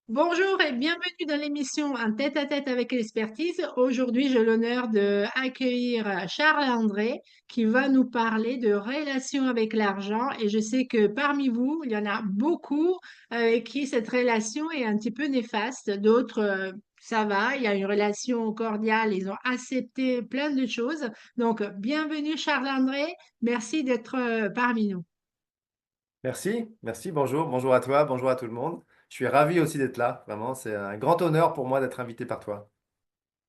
Bonjour et bienvenue dans l'émission Un tête-à-tête avec l'expertise. Aujourd'hui, j'ai l'honneur d'accueillir Charles André qui va nous parler de relations avec l'argent. Et je sais que parmi vous, il y en a beaucoup avec qui cette relation est un petit peu néfaste. D'autres, ça va, il y a une relation cordiale, ils ont accepté plein de choses. Donc, bienvenue Charles André, merci d'être parmi nous. Merci, bonjour à toi, bonjour à tout le monde. Je suis ravi aussi d'être là, vraiment, c'est un grand honneur pour moi d'être invité par toi.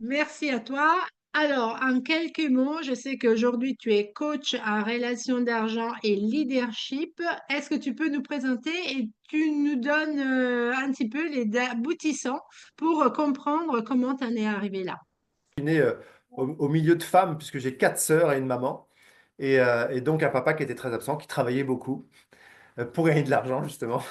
Merci à toi. Alors, en quelques mots, je sais qu'aujourd'hui tu es coach en relations d'argent et leadership. Est-ce que tu peux nous présenter et tu nous donnes un petit peu les aboutissants pour comprendre comment tu en es arrivé là? Je suis né au milieu de femmes, puisque j'ai quatre sœurs et une maman, et donc un papa qui était très absent, qui travaillait beaucoup pour gagner de l'argent, justement.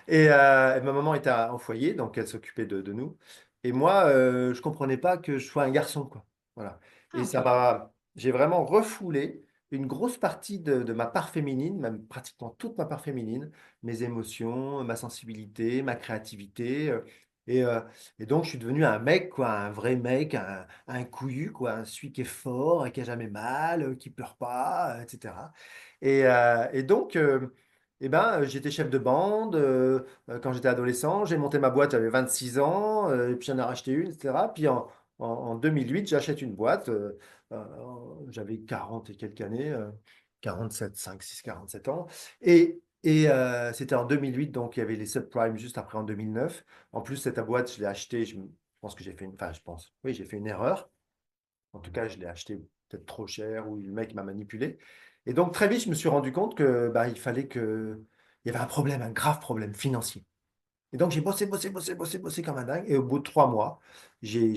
Et ma maman était au foyer, donc elle s'occupait de nous. Et moi, je comprenais pas que je sois un garçon, quoi. Voilà. Ah, Et ok. j'ai vraiment refoulé une grosse partie de ma part féminine, même pratiquement toute ma part féminine, mes émotions, ma sensibilité, ma créativité. Et, euh, et donc, je suis devenu un mec, quoi, un vrai mec, un couillu, quoi, celui qui est fort, qui a jamais mal, qui pleure pas, etc. Et donc, j'étais chef de bande quand j'étais adolescent. J'ai monté ma boîte, j'avais 26 ans, et puis j'en ai racheté une, etc. Puis en 2008, j'achète une boîte. Euh, J'avais 40 et quelques années, 47, 5, 6, 47 ans. C'était en 2008, donc il y avait les subprimes juste après en 2009. En plus, cette boîte, je l'ai achetée, je pense que j'ai fait une, enfin, je pense, oui, j'ai fait une erreur. En tout cas, je l'ai acheté peut-être trop cher ou le mec m'a manipulé. Et donc, très vite, je me suis rendu compte que bah, il fallait que. Il y avait un problème, un grave problème financier. Et donc, j'ai bossé comme un dingue. Et au bout de 3 mois, j'ai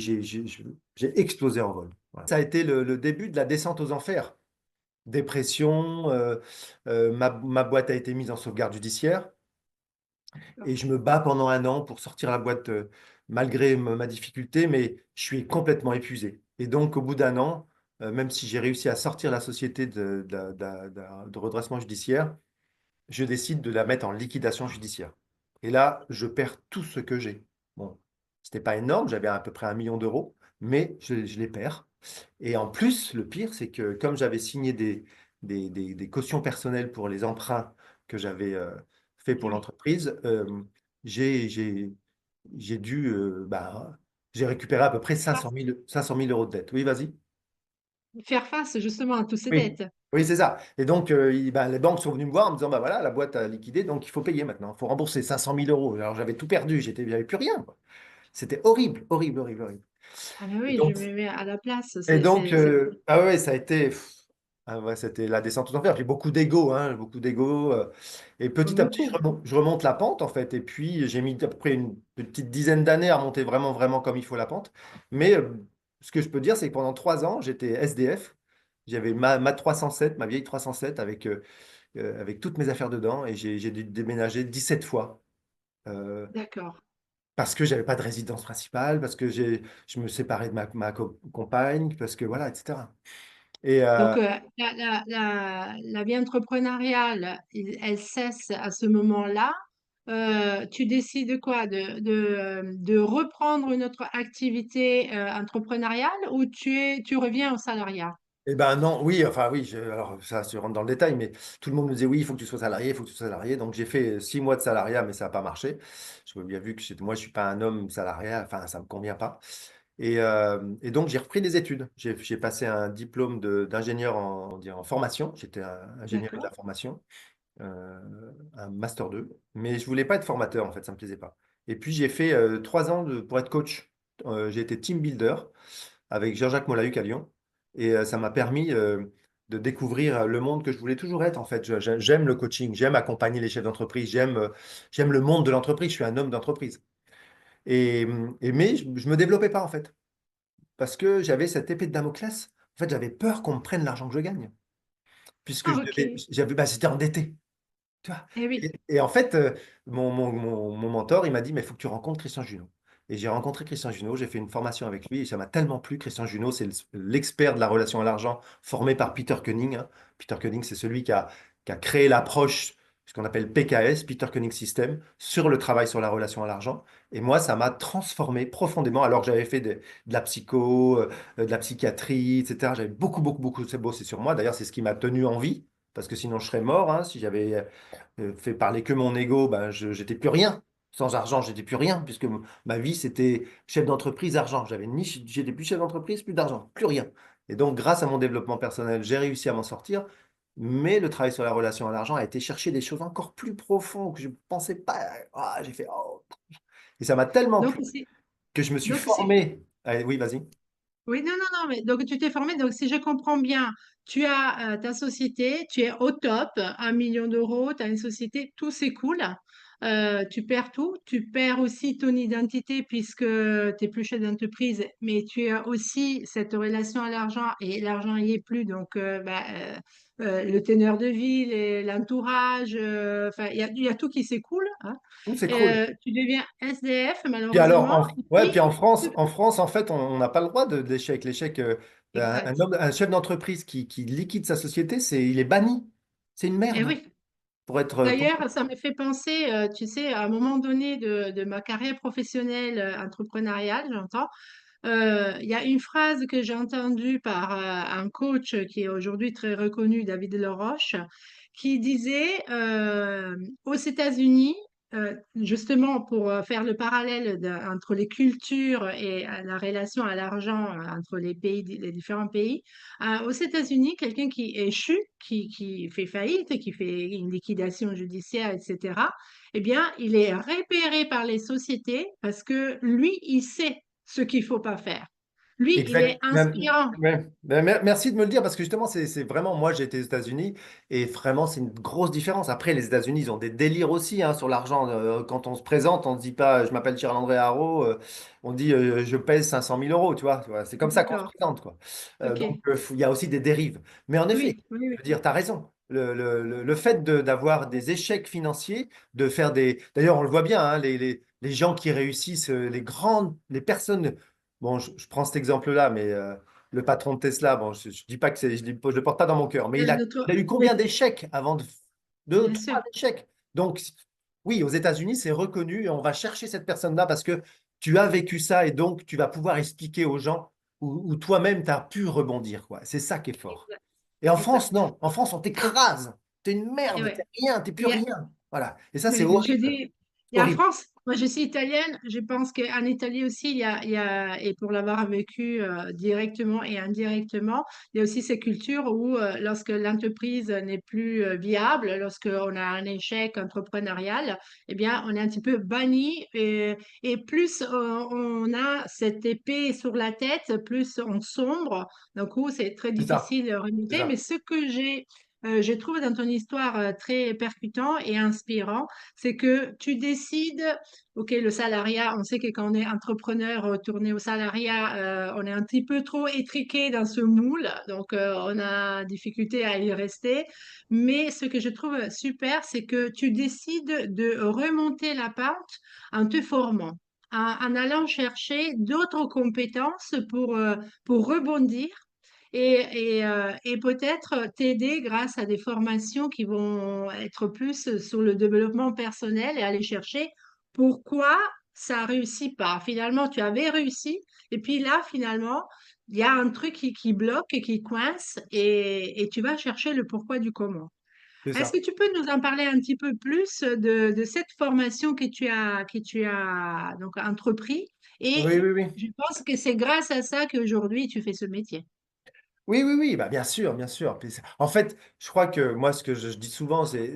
explosé en vol. Voilà. Ça a été le début de la descente aux enfers. Dépression, ma boîte a été mise en sauvegarde judiciaire. Et je me bats pendant un an pour sortir la boîte malgré ma difficulté, mais je suis complètement épuisé. Et donc, au bout d'un an, même si j'ai réussi à sortir la société de redressement judiciaire, je décide de la mettre en liquidation judiciaire. Et là, je perds tout ce que j'ai. Bon, c'était pas énorme, j'avais à peu près 1 million d'euros, mais je les perds. Et en plus, le pire, c'est que comme j'avais signé des cautions personnelles pour les emprunts que j'avais fait Eh pour oui. l'entreprise, j'ai j'ai- j'ai dû, j'ai récupéré à peu près cinq cent mille euros de dette. Oui, vas-y. Faire face justement à toutes ces Oui, dettes. oui, c'est ça. Et donc, les banques sont venues me voir en me disant, bah voilà, la boîte a liquidé, donc il faut payer maintenant. Il faut rembourser 500 000 euros. Alors, j'avais tout perdu, j'avais plus rien, quoi. C'était horrible, horrible, horrible, horrible. Ah mais Et oui, je donc, me mets à la place. et donc ah ouais, ça a été, ah ouais, c'était la descente aux enfers. J'ai beaucoup d'ego, hein, beaucoup d'ego. Et petit à petit, beaucoup. je remonte la pente, en fait. Et puis, j'ai mis à peu près une petite dizaine d'années à remonter vraiment, vraiment comme il faut la pente. Mais ce que je peux dire, c'est que pendant 3 ans, j'étais SDF. J'avais ma 307, ma vieille 307 avec toutes mes affaires dedans. Et j'ai dû déménager 17 fois. euh, D'accord. Parce que j'avais pas de résidence principale, parce que je me séparais de ma compagne, parce que voilà, etc. Et Donc, la vie entrepreneuriale, elle cesse à ce moment-là. Tu décides quoi? De reprendre une autre activité entrepreneuriale ou tu reviens au salariat? eh ben non, oui, enfin oui, alors ça se rentre dans le détail, mais tout le monde me disait oui, il faut que tu sois salarié, il faut que tu sois salarié. Donc j'ai fait 6 mois de salariat, mais ça n'a pas marché. Je me bien vu que moi, je suis pas un homme salarié, enfin ça me convient pas. Et donc j'ai repris des études. J'ai passé un diplôme d'ingénieur en formation. J'étais un ingénieur de la D'accord. formation, un master 2, mais je voulais pas être formateur en fait, ça me plaisait pas. Et puis j'ai fait 3 ans pour être coach. J'ai été team builder avec Jean-Jacques Molahuc à Lyon. Et ça m'a permis de découvrir le monde que je voulais toujours être, en fait. J'aime le coaching, j'aime accompagner les chefs d'entreprise, j'aime le monde de l'entreprise, je suis un homme d'entreprise. Mais je me développais pas, en fait, parce que j'avais cette épée de Damoclès. En fait, j'avais peur qu'on me prenne l'argent que je gagne, puisque Ah, ok. j'étais endetté. Tu vois. Eh oui. Et en fait, mon mentor, il m'a dit, mais il faut que tu rencontres Christian Junot. Et j'ai rencontré Christian Junot, j'ai fait une formation avec lui et ça m'a tellement plu. Christian Junot, c'est l'expert de la relation à l'argent formé par Peter Koenig, hein. Peter Koenig, c'est celui qui a créé l'approche ce qu'on appelle PKS, Peter Koenig System, sur le travail sur la relation à l'argent. Et moi, ça m'a transformé profondément, alors que j'avais fait de la psycho, de la psychiatrie, etc. J'avais beaucoup, beaucoup, beaucoup bossé sur moi. D'ailleurs, c'est ce qui m'a tenu en vie, parce que sinon je serais mort, hein. Si j'avais fait parler que mon ego, ben, j'étais plus rien. Sans argent, j'étais plus rien, puisque ma vie, c'était chef d'entreprise, argent. J'étais plus chef d'entreprise, plus d'argent, plus rien. Et donc, grâce à mon développement personnel, j'ai réussi à m'en sortir. Mais le travail sur la relation à l'argent a été chercher des choses encore plus profondes que je ne pensais pas. Ah, j'ai fait, oh. Et ça m'a tellement Donc, plu c'est, que je me suis donc c'est, formé. Allez, oui, vas-y. oui, non, non, non, mais donc tu t'es formé. Donc, si je comprends bien, tu as ta société, tu es au top, 1 million d'euros, tu as une société, tout s'écoule. Tu perds tout. Tu perds aussi ton identité puisque tu n'es plus chef d'entreprise, mais tu as aussi cette relation à l'argent et l'argent n'y est plus. Donc, le teneur de vie, l'entourage, enfin, il y a tout qui s'écoule, hein. C'est cool. Tu deviens SDF, Puis alors, malheureusement. Et ouais, puis puis, en France, en fait, on n'a pas le droit de l'échec. L'échec, exact. un chef d'entreprise qui liquide sa société, il est banni. C'est une Et merde. oui. Pour être, D'ailleurs, ça me fait penser, tu sais, à un moment donné de ma carrière professionnelle entrepreneuriale, j'entends, il y a une phrase que j'ai entendue par un coach qui est aujourd'hui très reconnu, David Laroche, qui disait aux États-Unis, justement pour faire le parallèle entre les cultures et la relation à l'argent entre les pays, les différents pays, aux États-Unis, quelqu'un qui échoue, qui fait faillite, qui fait une liquidation judiciaire, etc., eh bien, il est repéré par les sociétés parce que lui, il sait ce qu'il faut pas faire. Lui, il est Exact. inspirant. Merci de me le dire parce que justement, c'est vraiment, moi j'ai été aux États-Unis et vraiment c'est une grosse différence. Après, les États-Unis, ils ont des délires aussi hein, sur l'argent. Quand on se présente, on ne dit pas je m'appelle Charles-André Haro, on dit je pèse 500 000 euros, tu vois. C'est comme ça qu'on se D'accord. présente, quoi. Donc OK. il y a aussi des dérives. Mais en effet, Oui, oui, je veux oui. dire, tu as raison. Le fait d'avoir des échecs financiers, de faire des. D'ailleurs, on le voit bien, hein, les gens qui réussissent, les personnes. Bon, je prends cet exemple-là, mais le patron de Tesla, bon, je ne dis pas que je le porte pas dans mon cœur, mais il a eu combien Oui, d'échecs avant de. Deux, bien trois sûr. échecs. Donc, oui, aux États-Unis, c'est reconnu et on va chercher cette personne-là parce que tu as vécu ça et donc tu vas pouvoir expliquer aux gens où toi-même tu as pu rebondir, quoi. C'est ça qui est fort. Exact. Et en France, Exact. non. En France, on t'écrase. T'es une Et merde, t'es ouais. rien, t'es plus Il y a, rien. Voilà. Et ça, c'est je horrible. dis, il y a Horrible. France. Moi, je suis italienne. Je pense qu'en Italie aussi, et pour l'avoir vécu directement et indirectement, il y a aussi ces cultures où, lorsque l'entreprise n'est plus viable, lorsqu'on a un échec entrepreneurial, eh bien, on est un petit peu banni. Et plus on a cette épée sur la tête, plus on sombre. Du coup, c'est très C'est ça. difficile de C'est remonter. Mais ça. ce que je trouve dans ton histoire très percutant et inspirant, c'est que tu décides, OK, le salariat, on sait que quand on est entrepreneur tourné au salariat, on est un petit peu trop étriqué dans ce moule, donc on a difficulté à y rester. Mais ce que je trouve super, c'est que tu décides de remonter la pente en te formant, en allant chercher d'autres compétences pour rebondir et peut-être t'aider grâce à des formations qui vont être plus sur le développement personnel et aller chercher pourquoi ça réussit pas. Finalement, tu avais réussi et puis là, finalement, il y a un truc qui bloque et qui coince et tu vas chercher le pourquoi du comment. C'est Est-ce ça. que tu peux nous en parler un petit peu plus de cette formation que tu as donc entrepris? Et Oui, oui, oui. je pense que c'est grâce à ça qu'aujourd'hui tu fais ce métier. Oui, oui, oui, bah bien sûr, bien sûr. En fait, je crois que moi, ce que je dis souvent, c'est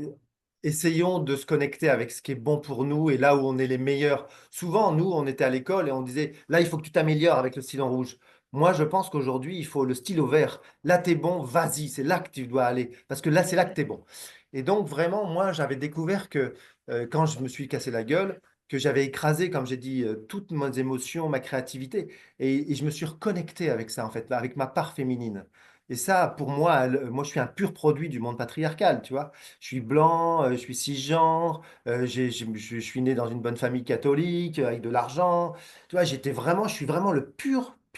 essayons de se connecter avec ce qui est bon pour nous et là où on est les meilleurs. Souvent, nous, on était à l'école et on disait, là, il faut que tu t'améliores avec le stylo rouge. Moi, je pense qu'aujourd'hui, il faut le stylo vert. Là, t'es bon, vas-y, c'est là que tu dois aller parce que là, c'est là que t'es bon. Et donc, vraiment, moi, j'avais découvert que quand je me suis cassé la gueule, que j'avais écrasé, comme j'ai dit, toutes mes émotions, ma créativité. Et je me suis reconnecté avec ça, en fait, là, avec ma part féminine. Et ça, pour moi, moi, je suis un pur produit du monde patriarcal, tu vois. Je suis blanc, je suis cisgenre, je suis né dans une bonne famille catholique, avec de l'argent. Tu vois, je suis vraiment le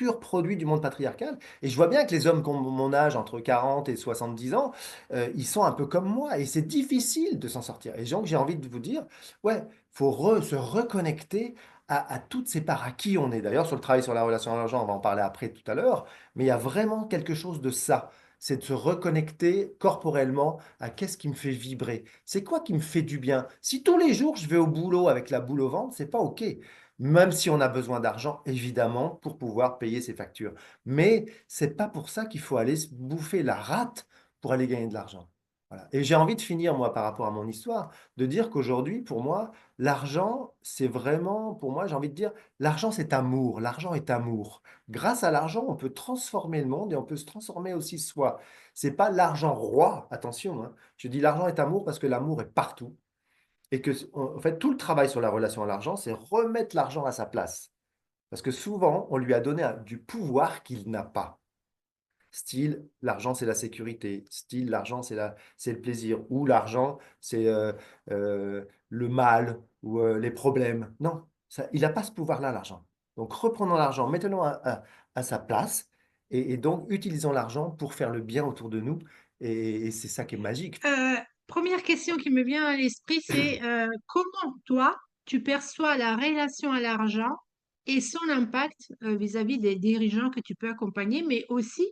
pur produit du monde patriarcal. Et je vois bien que les hommes qui ont mon âge, entre 40 et 70 ans, ils sont un peu comme moi. Et c'est difficile de s'en sortir. Et donc, j'ai envie de vous dire, ouais, se reconnecter à toutes ces parts à qui on est. D'ailleurs, sur le travail sur la relation à l'argent, on va en parler après tout à l'heure, mais il y a vraiment quelque chose de ça. C'est de se reconnecter corporellement à qu'est-ce qui me fait vibrer. C'est quoi qui me fait du bien? Si tous les jours je vais au boulot avec la boule au ventre, c'est pas OK. Même si on a besoin d'argent, évidemment, pour pouvoir payer ses factures. Mais c'est pas pour ça qu'il faut aller se bouffer la rate pour aller gagner de l'argent. Voilà. Et j'ai envie de finir, moi, par rapport à mon histoire, de dire qu'aujourd'hui, pour moi, l'argent, c'est vraiment, pour moi, j'ai envie de dire, l'argent, c'est amour. L'argent est amour. Grâce à l'argent, on peut transformer le monde et on peut se transformer aussi soi. C'est pas l'argent roi, attention, hein. Je dis l'argent est amour parce que l'amour est partout et que, en fait, tout le travail sur la relation à l'argent, c'est remettre l'argent à sa place. Parce que souvent, on lui a donné du pouvoir qu'il n'a pas. Style, l'argent, c'est la sécurité. Style, l'argent, c'est le plaisir. Ou l'argent, c'est le mal ou les problèmes. Non, ça, il n'a pas ce pouvoir-là, l'argent. Donc, reprenons l'argent, mettons-le à sa place et donc utilisons l'argent pour faire le bien autour de nous. Et c'est ça qui est magique. Euh, Première question qui me vient à l'esprit, c'est comment toi, tu perçois la relation à l'argent et son impact vis-à-vis des dirigeants que tu peux accompagner, mais aussi,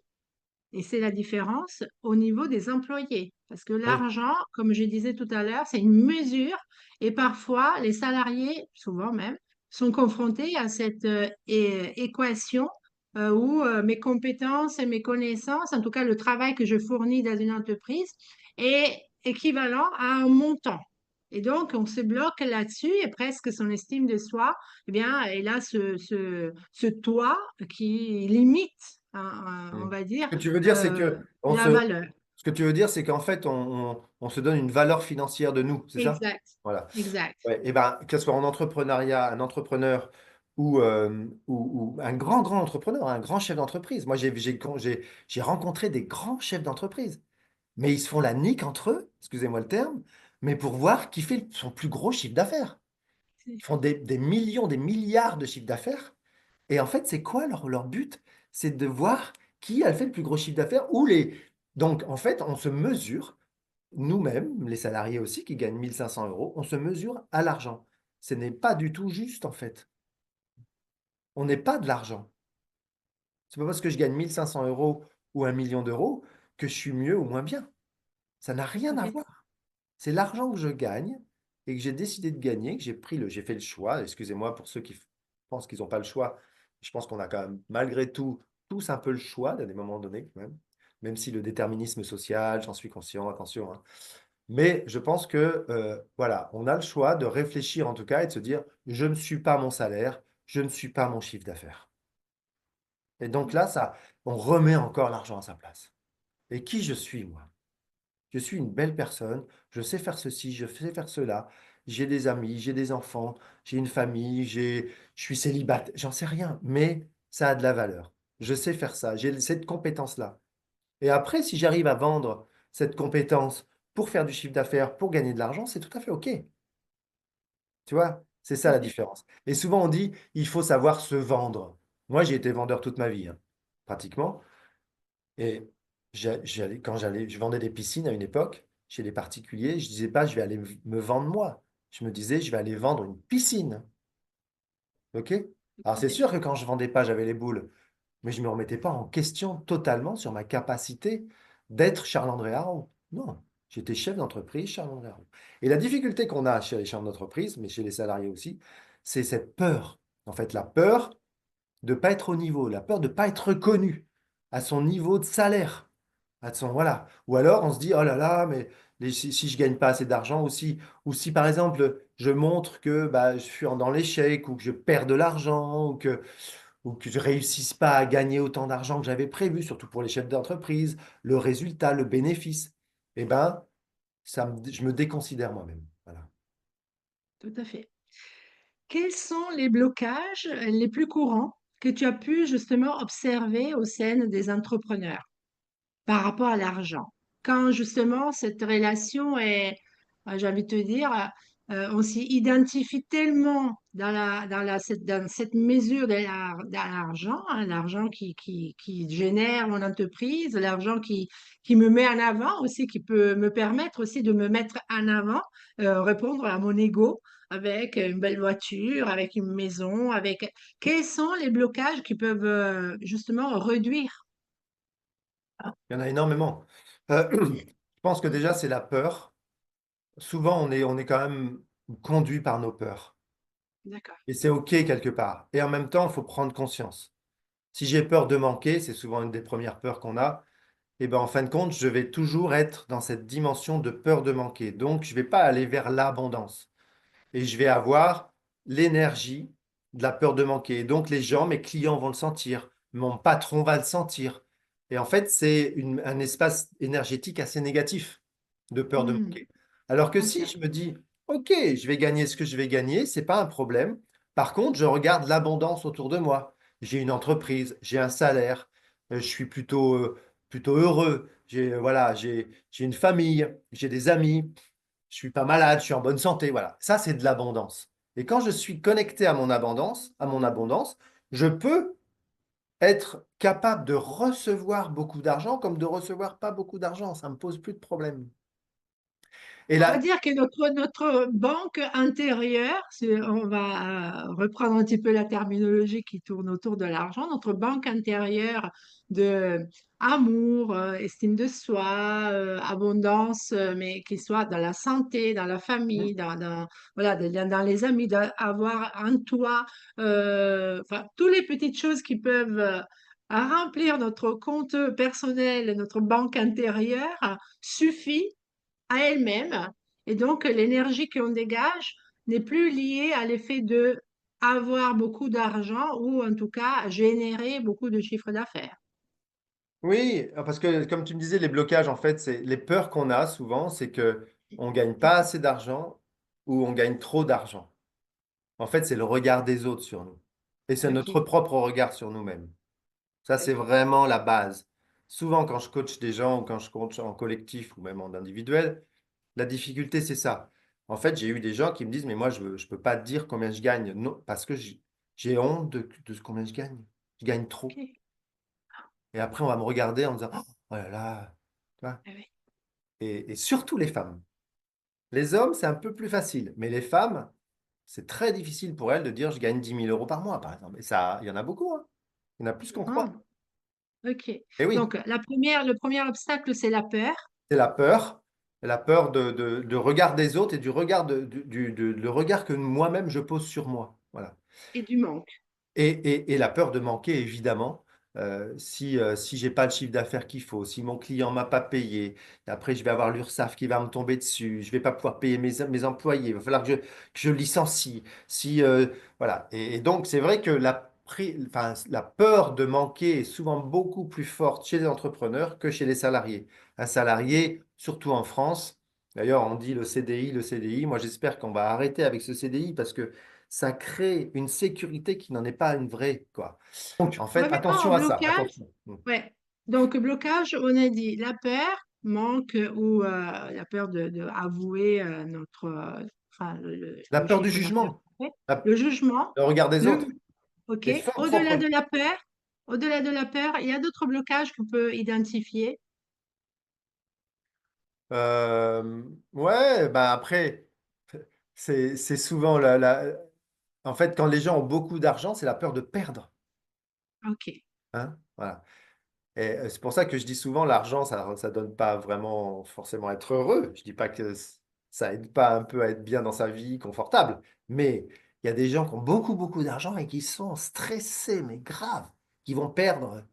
et c'est la différence, au niveau des employés. Parce que Oui. l'argent, comme je disais tout à l'heure, c'est une mesure et parfois les salariés, souvent même, sont confrontés à cette équation où mes compétences et mes connaissances, en tout cas le travail que je fournis dans une entreprise, est équivalent à un montant. Et donc, on se bloque là-dessus et presque son estime de soi, eh bien, elle a ce toit qui limite, on Oui. va Ce dire, que tu veux dire, c'est euh, que la valeur. ce que tu veux dire, c'est qu'en fait, on se donne une valeur financière de nous, c'est ça? Exact, Voilà. exact. Ouais, et ben, que ce soit en entrepreneuriat, un entrepreneur ou un grand entrepreneur, un grand chef d'entreprise. Moi, j'ai rencontré des grands chefs d'entreprise, mais ils se font la nique entre eux, excusez-moi le terme, mais pour voir qui fait son plus gros chiffre d'affaires. Ils font des millions, des milliards de chiffres d'affaires. Et en fait, c'est quoi leur but? C'est de voir qui a fait le plus gros chiffre d'affaires ou les... Donc, en fait, on se mesure, nous-mêmes, les salariés aussi, qui gagnent 1 500 euros, on se mesure à l'argent. Ce n'est pas du tout juste, en fait. On n'est pas de l'argent. C'est pas parce que je gagne 1 500 euros ou 1 million d'euros que je suis mieux ou moins bien. Ça n'a Tout rien à à fait. voir. C'est l'argent que je gagne et que j'ai décidé de gagner, que j'ai fait le choix. Excusez-moi pour ceux qui pensent qu'ils n'ont pas le choix. Je pense qu'on a quand même, malgré tout, tous un peu le choix à des moments donnés, quand même. Même si le déterminisme social, j'en suis conscient, attention, hein. Mais je pense que, voilà, on a le choix de réfléchir en tout cas et de se dire, je ne suis pas mon salaire, je ne suis pas mon chiffre d'affaires. Et donc là, on remet encore l'argent à sa place. Et qui je suis, moi? Je suis une belle personne, je sais faire ceci, je sais faire cela. J'ai des amis, j'ai des enfants, j'ai une famille, je suis célibataire, j'en sais rien, mais ça a de la valeur. Je sais faire ça, j'ai cette compétence-là. Et après, si j'arrive à vendre cette compétence pour faire du chiffre d'affaires, pour gagner de l'argent, c'est tout à fait OK. Tu vois, c'est Tout ça à la fait. différence. Et souvent, on dit, il faut savoir se vendre. Moi, j'ai été vendeur toute ma vie, hein, pratiquement. Et je vendais des piscines à une époque chez les particuliers. Je disais pas, je vais aller me vendre moi. Je me disais, je vais aller vendre une piscine. OK? Tout Alors, à c'est fait. sûr que quand je vendais pas, j'avais les boules. Mais je ne me remettais pas en question totalement sur ma capacité d'être Charles-André Haro. Non, j'étais chef d'entreprise, Charles-André Haro. Et la difficulté qu'on a chez les chefs d'entreprise, mais chez les salariés aussi, c'est cette peur. En fait, la peur de ne pas être au niveau, la peur de ne pas être reconnu à son niveau de salaire. Voilà. Ou alors on se dit, oh là là, mais si je gagne pas assez d'argent aussi, ou si par exemple je montre que bah, je suis dans l'échec, ou que je perds de l'argent, ou que je réussisse pas à gagner autant d'argent que j'avais prévu, surtout pour les chefs d'entreprise, le résultat, le bénéfice, eh ben, je me déconsidère moi-même. Voilà. Tout à fait. Quels sont les blocages les plus courants que tu as pu justement observer au sein des entrepreneurs par rapport à l'argent? Quand justement cette relation est, j'ai envie de te dire, on s'y identifie tellement dans cette mesure de l'argent, hein, l'argent qui génère mon entreprise, l'argent qui me met en avant aussi, qui peut me permettre aussi de me mettre en avant, répondre à mon ego avec une belle voiture, avec une maison, avec... Quels sont les blocages qui peuvent justement réduire? Il y en a énormément. Je pense que déjà, c'est la peur. Souvent, on est quand même conduit par nos peurs. D'accord. Et c'est OK quelque part. Et en même temps, il faut prendre conscience. Si j'ai peur de manquer, c'est souvent une des premières peurs qu'on a, et ben en fin de compte, je vais toujours être dans cette dimension de peur de manquer. Donc, je ne vais pas aller vers l'abondance. Et je vais avoir l'énergie de la peur de manquer. Et donc, les gens, mes clients vont le sentir, mon patron va le sentir. Et en fait, c'est un espace énergétique assez négatif de peur de Hmm, manquer. Alors que si je entièrement. me dis, OK, je vais gagner ce que je vais gagner, c'est pas un problème. Par contre, je regarde l'abondance autour de moi. J'ai une entreprise, j'ai un salaire, je suis plutôt heureux. Voilà, j'ai une famille, j'ai des amis, je suis pas malade, je suis en bonne santé, voilà. Ça, c'est de l'abondance. Et quand je suis connecté à mon abondance, je peux être capable de recevoir beaucoup d'argent comme de recevoir pas beaucoup d'argent. Ça me pose plus de problème. Et On va là, dire que notre banque intérieure, on va reprendre un petit peu la terminologie qui tourne autour de l'argent, notre banque intérieure de amour, estime de soi, abondance, mais qui soit dans la santé, dans la famille, voilà, dans les amis, d'avoir un toit, enfin, toutes les petites choses qui peuvent remplir notre compte personnel, notre banque intérieure, suffit à elle-même. Et donc, l'énergie qu'on dégage n'est plus liée à l'effet de avoir beaucoup d'argent ou en tout cas générer beaucoup de chiffre d'affaires. oui, parce que comme tu me disais, les blocages, en fait, c'est les peurs qu'on a souvent, c'est que on gagne pas assez d'argent ou on gagne trop d'argent. En fait, c'est le regard des autres sur nous. Et c'est notre OK, propre regard sur nous-mêmes. Ça, c'est OK. vraiment la base. Souvent, quand je coach des gens ou quand je coach en collectif ou même en individuel, la difficulté, c'est ça. En fait, j'ai eu des gens qui me disent, mais moi, je peux pas te dire combien je gagne. Non, parce que j'ai honte de combien je gagne. Je gagne trop. OK. Et après, on va me regarder en me disant, oh là là. Tu vois. Ah oui. Et surtout les femmes. Les hommes, c'est un peu plus facile. Mais les femmes, c'est très difficile pour elles de dire, je gagne 10 000 € par mois, par exemple. Et ça, il y en a beaucoup, hein. Il y en a plus qu'on Ah, croit. OK. Et oui. Donc, le premier obstacle, c'est la peur C'est la peur de regard des autres et du regard, le regard que moi-même je pose sur moi. Voilà. et du manque. Et la peur de manquer, évidemment. Si j'ai pas le chiffre d'affaires qu'il faut, si mon client m'a pas payé, après je vais avoir l'URSSAF qui va me tomber dessus, je vais pas pouvoir payer mes employés, il va falloir que je licencie. Voilà. Et donc c'est vrai que enfin, la peur de manquer est souvent beaucoup plus forte chez les entrepreneurs que chez les salariés. Un salarié, surtout en France, d'ailleurs on dit le CDI, moi j'espère qu'on va arrêter avec ce CDI parce que ça crée une sécurité qui n'en est pas une vraie, quoi. Donc, en fait, Revenons au attention à ça, blocage. attention. Ouais. Donc, blocage, on a dit la peur, manque ou la peur de avouer notre, enfin, La le peur du chiffre d'affaires jugement, qu'on fait. la- Le jugement, le regard des le, autres, OK. et propre. Au-delà de la peur, il y a d'autres blocages qu'on peut identifier. Ouais, bah après, c'est souvent en fait, quand les gens ont beaucoup d'argent, c'est la peur de perdre. OK. Hein, voilà. Et c'est pour ça que je dis souvent, l'argent, ça donne pas vraiment forcément à être heureux. Je dis pas que ça aide pas un peu à être bien dans sa vie, confortable. Mais il y a des gens qui ont beaucoup, beaucoup d'argent et qui sont stressés, mais grave, qui vont perdre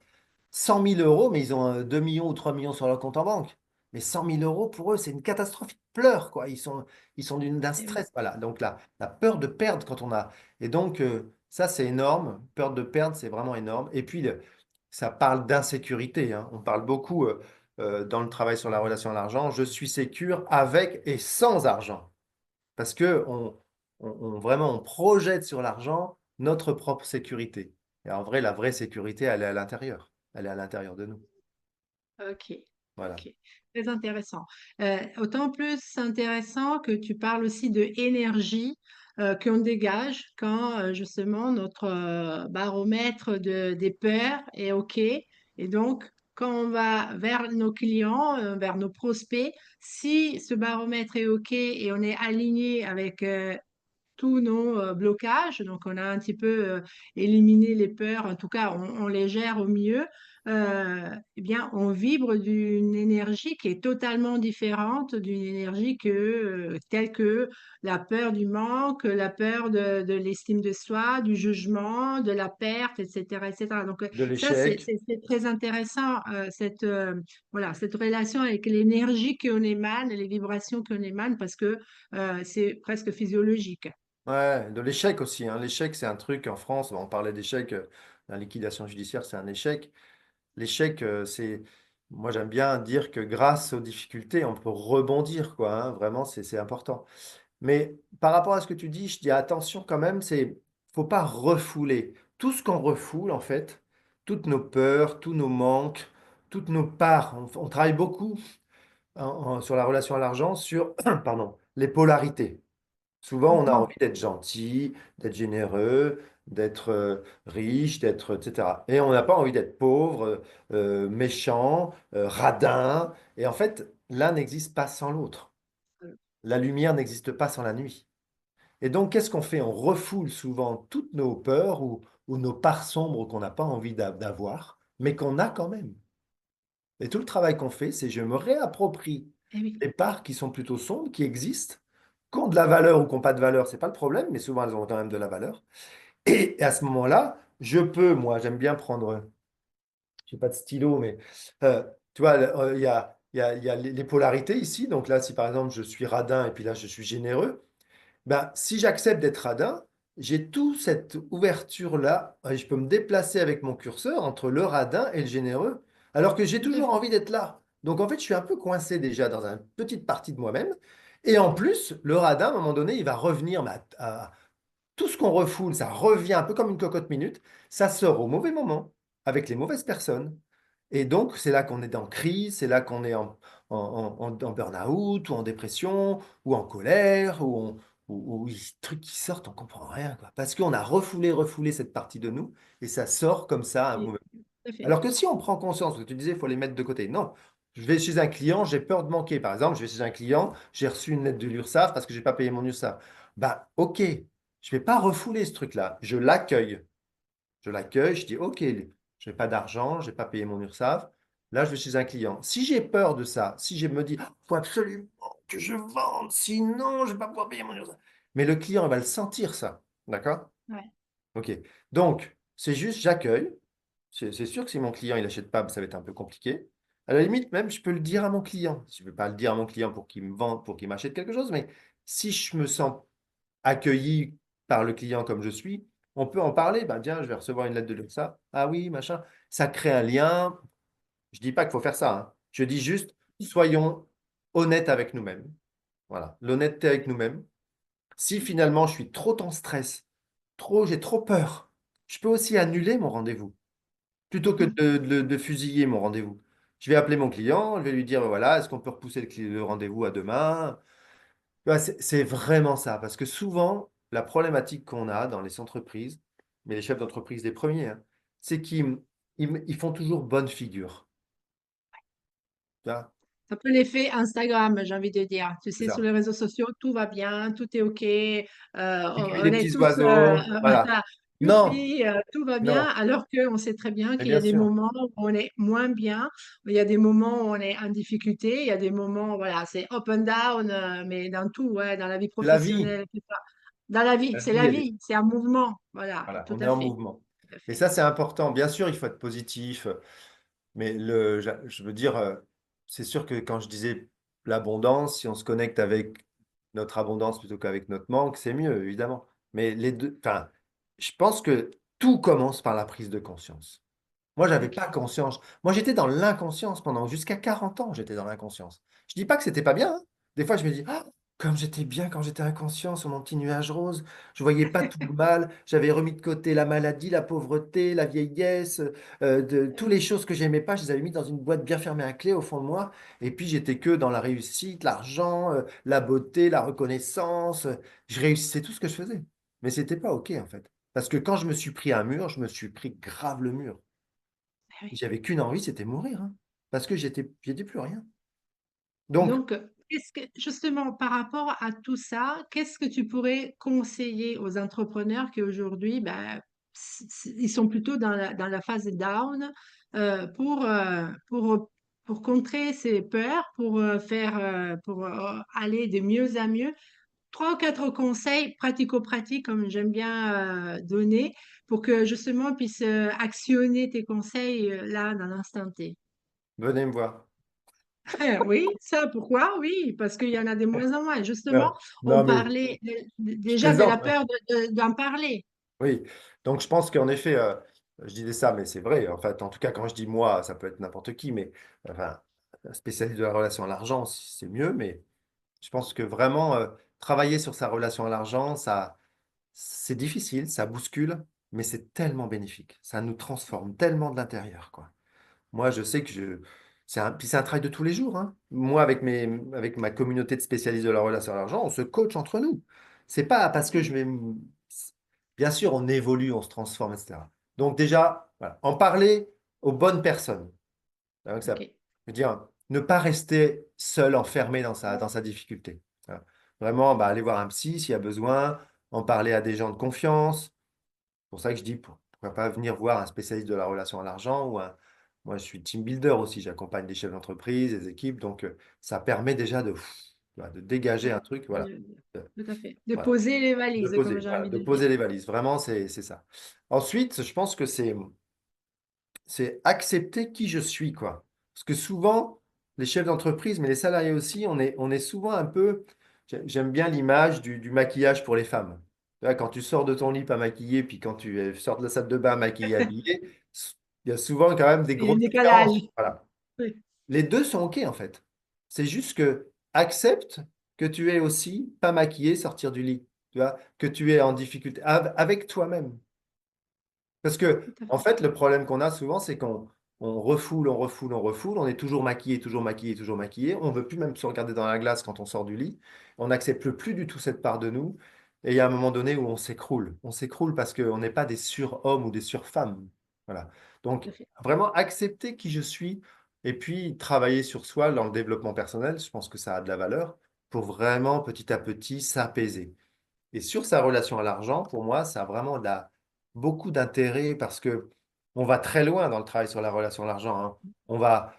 100 000 €, mais ils ont 2 millions ou 3 millions sur leur compte en banque. Mais 100 000 € pour eux, c'est une catastrophe. Ils pleurent, quoi. Ils sont d'un Eh oui. stress. Voilà. Donc la peur de perdre quand on a. Et donc, ça, c'est énorme. Peur de perdre, c'est vraiment énorme. Et puis, ça parle d'insécurité, hein. On parle beaucoup dans le travail sur la relation à l'argent. Je suis sécure avec et sans argent. Parce que vraiment, on projette sur l'argent notre propre sécurité. Et en vrai, la vraie sécurité, elle est à l'intérieur. Elle est à l'intérieur de nous. OK. Voilà. Ok, très intéressant. Autant plus intéressant que tu parles aussi de énergie qu'on dégage quand justement notre baromètre des peurs est OK. Et donc, quand on va vers nos clients, vers nos prospects, si ce baromètre est OK et on est aligné avec tous nos blocages. Donc, on a un petit peu éliminé les peurs, en tout cas, on les gère au mieux. Eh bien, on vibre d'une énergie qui est totalement différente d'une énergie telle que la peur du manque, la peur de l'estime de soi, du jugement, de la perte, etc., etc. Donc, De ça, l'échec. c'est très intéressant, voilà, cette relation avec l'énergie qu'on émane, les vibrations qu'on émane, parce que c'est presque physiologique. Ouais, de l'échec aussi, hein. L'échec, c'est un truc en France, on parlait d'échec, la liquidation judiciaire, c'est un échec. L'échec, moi j'aime bien dire que grâce aux difficultés, on peut rebondir, quoi, hein. Vraiment, c'est important. Mais par rapport à ce que tu dis, je dis attention quand même, faut pas refouler. Tout ce qu'on refoule, en fait, toutes nos peurs, tous nos manques, toutes nos parts, on travaille beaucoup sur la relation à l'argent, sur, pardon, les polarités. Souvent, on a Mhm. envie d'être gentil, d'être généreux, d'être riche, d'être, etc. Et on n'a pas envie d'être pauvre, méchant, radin. Et en fait, l'un n'existe pas sans l'autre. La lumière n'existe pas sans la nuit. Et donc, qu'est-ce qu'on fait? On refoule souvent toutes nos peurs ou nos parts sombres qu'on n'a pas envie d'avoir, mais qu'on a quand même. Et tout le travail qu'on fait, c'est je me réapproprie Eh oui. les parts qui sont plutôt sombres, qui existent, qui ont de la valeur ou qui n'ont pas de valeur, c'est pas le problème, mais souvent elles ont quand même de la valeur. Et à ce moment-là, je peux, moi, j'aime bien prendre, je n'ai pas de stylo, mais euh, tu vois, il y a les polarités ici. Donc là, si par exemple je suis radin et puis là je suis généreux, ben, si j'accepte d'être radin, j'ai toute cette ouverture-là, et je peux me déplacer avec mon curseur entre le radin et le généreux, alors que j'ai Tout à toujours fait. envie d'être là. Donc en fait, je suis un peu coincé déjà dans une petite partie de moi-même. Et en plus, le radin, à un moment donné, il va revenir tout ce qu'on refoule, ça revient un peu comme une cocotte minute, ça sort au mauvais moment, avec les mauvaises personnes. Et donc, c'est là qu'on est en crise, c'est là qu'on est en burn-out, ou en dépression, ou en colère, ou des trucs qui sortent, on comprend rien, quoi. Parce qu'on a refoulé cette partie de nous, et ça sort comme ça à un Oui, mauvais. tout à fait. Alors que si on prend conscience, parce que tu disais, il faut les mettre de côté. Non, je vais chez un client, j'ai peur de manquer. Par exemple, je vais chez un client, j'ai reçu une lettre de l'URSSAF parce que j'ai pas payé mon URSSAF. Bah, ok, je vais pas refouler ce truc-là. Je l'accueille. Je l'accueille, je dis, ok, je n'ai pas d'argent, je n'ai pas payé mon URSSAF. Là, je vais chez un client. Si j'ai peur de ça, si je me dis, il faut absolument que je vende, sinon je ne vais pas pouvoir payer mon URSSAF. Mais le client, il va le sentir, ça. D'accord? Ouais. Ok. Donc, c'est juste, j'accueille. C'est sûr que si mon client il n'achète pas, ça va être un peu compliqué. À la limite, même, je peux le dire à mon client. Je ne peux pas le dire à mon client pour qu'il me vende, pour qu'il m'achète quelque chose, mais si je me sens accueilli par le client comme je suis, on peut en parler. Ben, tiens, je vais recevoir une lettre de l'URSSAF. Ah oui, machin. Ça crée un lien. Je dis pas qu'il faut faire ça, hein. Je dis juste, soyons honnêtes avec nous-mêmes. Voilà, l'honnêteté avec nous-mêmes. Si finalement je suis trop en stress, j'ai trop peur, je peux aussi annuler mon rendez-vous plutôt que Mhm. de fusiller mon rendez-vous. Je vais appeler mon client, je vais lui dire, voilà, est-ce qu'on peut repousser le rendez-vous à demain? Tu vois, c'est vraiment ça, parce que souvent, la problématique qu'on a dans les entreprises, mais les chefs d'entreprise les premiers, hein, c'est qu'ils font toujours bonne figure. Tu vois, C'est un peu l'effet Instagram, j'ai envie de dire. Tu c'est sais, sur ça. les réseaux sociaux, tout va bien, tout est OK, Les on est petits tous, oiseaux, voilà. voilà, Non, youpi, tout va bien, non, alors qu'on sait très bien mais qu'il y a bien des sûr. moments où on est moins bien, il y a des moments où on est en difficulté, il y a des moments, voilà, c'est up and down, mais dans tout, ouais, dans la vie C'est la vie. professionnelle, tout ça. Dans la vie, La c'est vie, la elle est. vie, c'est un mouvement, voilà, Voilà, tout on est à en fait, mouvement. tout à Et fait. ça, c'est important. Bien sûr, il faut être positif. Mais je veux dire, c'est sûr que quand je disais l'abondance, si on se connecte avec notre abondance plutôt qu'avec notre manque, c'est mieux, évidemment. Mais les deux, enfin, je pense que tout commence par la prise de conscience. Moi, j'avais OK. pas conscience. Moi, j'étais dans l'inconscience pendant jusqu'à 40 ans, j'étais dans l'inconscience. Je dis pas que c'était pas bien, hein. Des fois, je me dis, ah! comme j'étais bien quand j'étais inconscient sur mon petit nuage rose. Je voyais pas tout le mal. J'avais remis de côté la maladie, la pauvreté, la vieillesse, toutes les choses que j'aimais pas. Je les avais mis dans une boîte bien fermée à clé au fond de moi. Et puis j'étais que dans la réussite, l'argent, la beauté, la reconnaissance. Je réussissais tout ce que je faisais. Mais c'était pas OK en fait. Parce que quand je me suis pris un mur, je me suis pris grave le mur. Ah oui. J'avais qu'une envie, c'était mourir, hein. Parce que j'étais plus rien. Donc, Donc, qu'est-ce que, justement, par rapport à tout ça, qu'est-ce que tu pourrais conseiller aux entrepreneurs qui aujourd'hui, ben, ils sont plutôt dans la phase down pour contrer ces peurs, pour aller de mieux à mieux? Trois ou quatre conseils pratico-pratiques, comme j'aime bien donner, pour que justement on puisse actionner tes conseils là, dans l'instant T. venez me voir. Oui, ça, pourquoi? Oui, parce qu'il y en a de moins en moins. Justement, Non, on non, mais parlait je déjà de la plaisante. peur d'en parler. Oui, donc je pense qu'en effet, je disais ça, mais c'est vrai. En fait, en tout cas, quand je dis moi, ça peut être n'importe qui, mais enfin, un spécialiste de la relation à l'argent, c'est mieux. Mais je pense que vraiment, travailler sur sa relation à l'argent, ça, c'est difficile, ça bouscule, mais c'est tellement bénéfique. Ça nous transforme tellement de l'intérieur, quoi. Moi, je sais que puis c'est un travail de tous les jours, hein. Moi, avec ma communauté de spécialistes de la relation à l'argent, on se coach entre nous. C'est pas parce que je vais. Bien sûr, on évolue, on se transforme, etc. Donc, déjà, voilà, en parler aux bonnes personnes. Donc, ça, OK. je veux dire, ne pas rester seul, enfermé dans sa difficulté. Voilà. Vraiment, bah, aller voir un psy s'il y a besoin, en parler à des gens de confiance. C'est pour ça que je dis, pourquoi pas venir voir un spécialiste de la relation à l'argent moi, je suis team builder aussi, j'accompagne des chefs d'entreprise, des équipes, donc ça permet déjà voilà, de dégager un truc, voilà. De- Euh, Tout à fait. De voilà. poser les De valises, comme poser, j'ai voilà, envie de de dire. poser les valises, vraiment, c'est ça. Ensuite, je pense que c'est accepter qui je suis, quoi. Parce que souvent, les chefs d'entreprise, mais les salariés aussi, on est souvent un peu. J'aime bien l'image du maquillage pour les femmes. Tu vois, quand tu sors de ton lit pas maquillé, puis quand tu sors de la salle de bain maquillé, habillé, il y a souvent quand même des Il y a un grosses décalage. différences. Voilà. Oui, Les deux sont OK, en fait. C'est juste que accepte que tu es aussi pas maquillé sortir du lit. Tu vois, que tu es en difficulté avec toi-même. Parce que, tout à en fait. fait, le problème qu'on a souvent, c'est qu'on refoule, on refoule, on refoule. On est toujours maquillé, toujours maquillé, toujours maquillé. On ne veut plus même se regarder dans la glace quand on sort du lit. On n'accepte plus du tout cette part de nous. Et il y a un moment donné où on s'écroule. On s'écroule parce qu'on n'est pas des surhommes ou des surfemmes. Voilà. Tout Donc, à fait. vraiment accepter qui je suis et puis travailler sur soi dans le développement personnel, je pense que ça a de la valeur pour vraiment petit à petit s'apaiser. Et sur sa relation à l'argent, pour moi, ça a vraiment beaucoup d'intérêt parce que on va très loin dans le travail sur la relation à l'argent, hein. On va,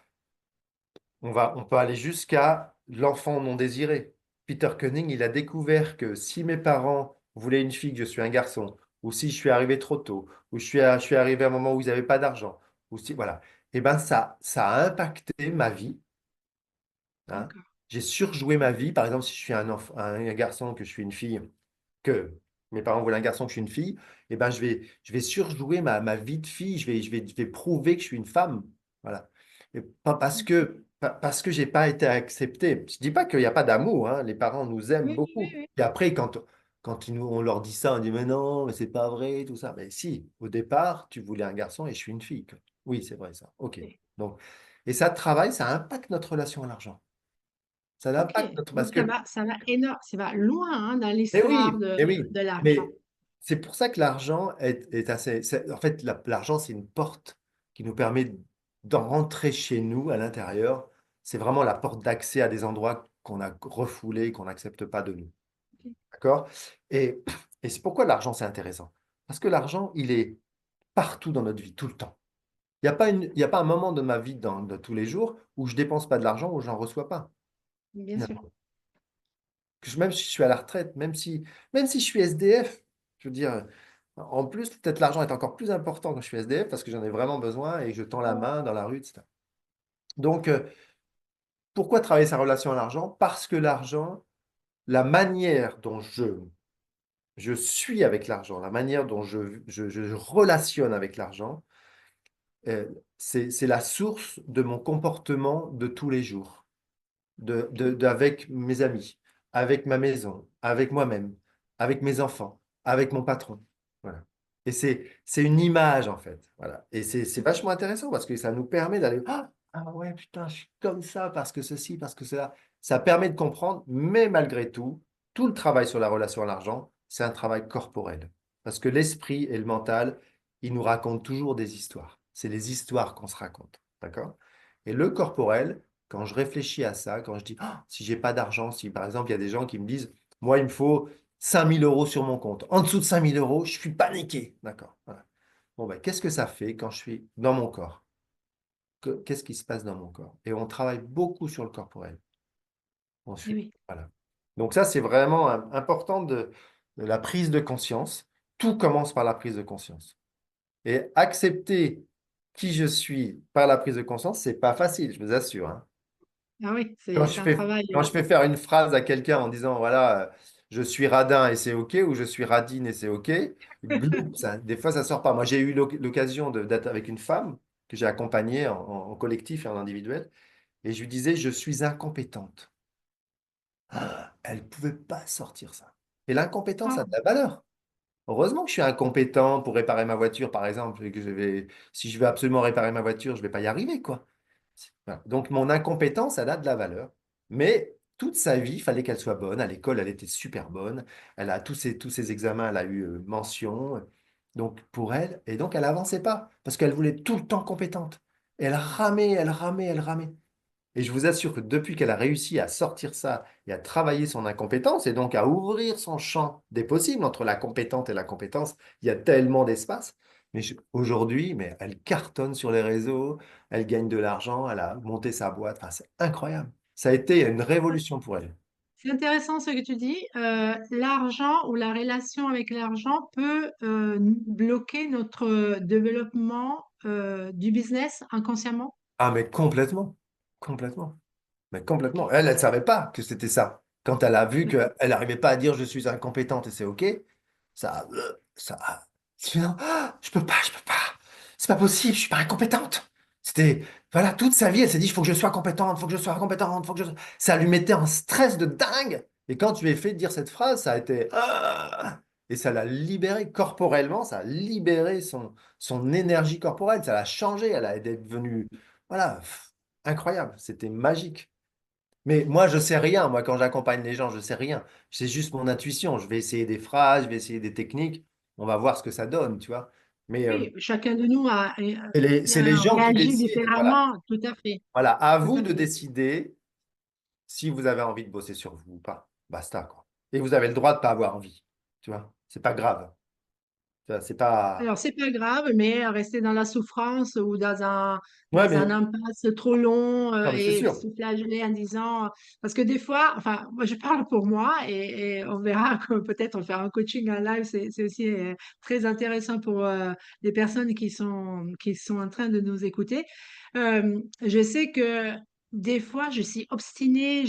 on peut aller jusqu'à l'enfant non désiré. Peter Cunning, il a découvert que si mes parents voulaient une fille, que je suis un garçon, ou si je suis arrivé trop tôt, ou je suis arrivé à un moment où ils n'avaient pas d'argent, ou si, voilà, et ben ça a impacté ma vie, hein. D'accord. J'ai surjoué ma vie. Par exemple, si je suis un garçon, que je suis une fille, que mes parents voulaient un garçon, que je suis une fille, eh ben, je vais surjouer ma vie de fille. Je vais prouver que je suis une femme. Voilà. Et pas parce que j'ai pas été accepté. Je dis pas qu'il n'y a pas d'amour, hein. Les parents nous aiment Oui, oui, beaucoup. oui, Et après, quand on leur dit ça, on dit, mais non, mais c'est pas vrai, tout ça. Mais si, au départ, tu voulais un garçon et je suis une fille, quoi. Oui, c'est vrai ça. OK. oui. Donc, et ça travaille, ça impacte notre relation à l'argent. Ça OK. impacte notre. Parce Donc, que ça va énorme, ça va loin hein, dans mais l'histoire oui, mais oui, de l'argent. mais c'est pour ça que l'argent est assez. En fait, l'argent, c'est une porte qui nous permet d'en rentrer chez nous à l'intérieur. C'est vraiment la porte d'accès à des endroits qu'on a refoulés, qu'on n'accepte pas de nous. OK. D'accord? Et, et c'est pourquoi l'argent, c'est intéressant. Parce que l'argent, il est partout dans notre vie, tout le temps. Il y a pas un moment de ma vie de tous les jours où je dépense pas de l'argent, où j'en reçois pas. Bien sûr. Même si je suis à la retraite, même si je suis SDF, je veux dire, en plus, peut-être l'argent est encore plus important quand je suis SDF parce que j'en ai vraiment besoin et je tends la main dans la rue, etc. Donc, pourquoi travailler sa relation à l'argent? Parce que l'argent, la manière dont je suis avec l'argent, la manière dont je relationne avec l'argent, euh, c'est la source de mon comportement de tous les jours, OK. avec mes amis, avec ma maison, avec moi-même, avec mes enfants, avec mon patron. Voilà. Et c'est une image, en fait. Voilà. Et c'est vachement intéressant parce que ça nous permet d'aller, ah ouais, putain, je suis comme ça parce que ceci, parce que cela. Ça permet de comprendre, mais malgré tout le travail sur la relation à l'argent, c'est un travail corporel. Parce que l'esprit et le mental, ils nous racontent toujours des histoires. C'est les histoires qu'on se raconte. D'accord? Et le corporel, quand je réfléchis à ça, quand je dis, si j'ai pas d'argent, si par exemple, il y a des gens qui me disent, moi, il me faut 5 000 € sur mon compte. En dessous de 5 000 €, je suis paniqué. D'accord. Voilà. Bon, ben, qu'est-ce que ça fait quand je suis dans mon corps? Qu'est-ce qui se passe dans mon corps? Et on travaille beaucoup sur le corporel. Eh Ensuite, oui. voilà. Donc ça, c'est vraiment important de la prise de conscience. Tout commence par la prise de conscience. Et accepter qui je suis par la prise de conscience, c'est pas facile, je vous assure, hein. Ah oui, Quand c'est je un fais, travail. quand je fais faire une phrase à quelqu'un en disant, voilà, je suis radin et c'est OK, ou je suis radine et c'est OK, gloup, des fois, ça sort pas. Moi, j'ai eu l'occasion d'être avec une femme que j'ai accompagnée en collectif et en individuel, et je lui disais, je suis incompétente. Elle ne pouvait pas sortir ça. Et l'incompétence a Ah, de la valeur. Heureusement que je suis incompétent pour réparer ma voiture, par exemple, et que si je veux absolument réparer ma voiture, je ne vais pas y arriver, quoi. Voilà. Donc, mon incompétence, elle a de la valeur. Mais toute sa vie, il fallait qu'elle soit bonne. À l'école, elle était super bonne. Elle a tous ses examens, elle a eu mention. Donc, pour elle, et donc, elle avançait pas parce qu'elle voulait tout le temps compétente. Elle ramait, elle ramait, elle ramait. Et je vous assure que depuis qu'elle a réussi à sortir ça et à travailler son incompétence, et donc à ouvrir son champ des possibles entre la compétente et la compétence, il y a tellement d'espace. Mais aujourd'hui, mais elle cartonne sur les réseaux, elle gagne de l'argent, elle a monté sa boîte. Enfin, c'est incroyable. Ça a été une révolution pour elle. c'est intéressant ce que tu dis. L'argent ou la relation avec l'argent peut bloquer notre développement du business inconsciemment. Ah, mais complètement. Complètement. Mais complètement. Elle ne savait pas que c'était ça. Quand elle a vu Oui, qu'elle n'arrivait pas à dire je suis incompétente et c'est OK, ça, sinon, je peux pas. C'est pas possible, je suis pas incompétente. C'était, voilà, toute sa vie, elle s'est dit, il faut que je sois compétente, il faut que je sois compétente, faut que je... Ça lui mettait un stress de dingue. Et quand tu lui as fait dire cette phrase, ça a été, et ça l'a libéré corporellement, ça a libéré son énergie corporelle, ça l'a changé, elle a été devenue, voilà, incroyable, c'était magique. Mais moi, je sais rien. Moi, quand j'accompagne les gens, je sais rien. C'est juste mon intuition. Je vais essayer des phrases, je vais essayer des techniques. On va voir ce que ça donne, tu vois. Mais oui, chacun de nous c'est les gens qui réagit décident. Voilà. différemment, tout à fait, Voilà. À tout vous à de fait. décider si vous avez envie de bosser sur vous ou pas. Basta, quoi. Et vous avez le droit de pas avoir envie. Tu vois. C'est pas grave. Tu vois, c'est pas. Alors, c'est pas grave, mais rester dans la souffrance ou Ouais, dans un mais. impasse trop long Non, mais c'est et sûr. se flageller en disant, parce que des fois, enfin, moi je parle pour moi et on verra que peut-être on faire un coaching en live, c'est aussi très intéressant pour les personnes qui sont en train de nous écouter. Je sais que des fois, je suis obstinée,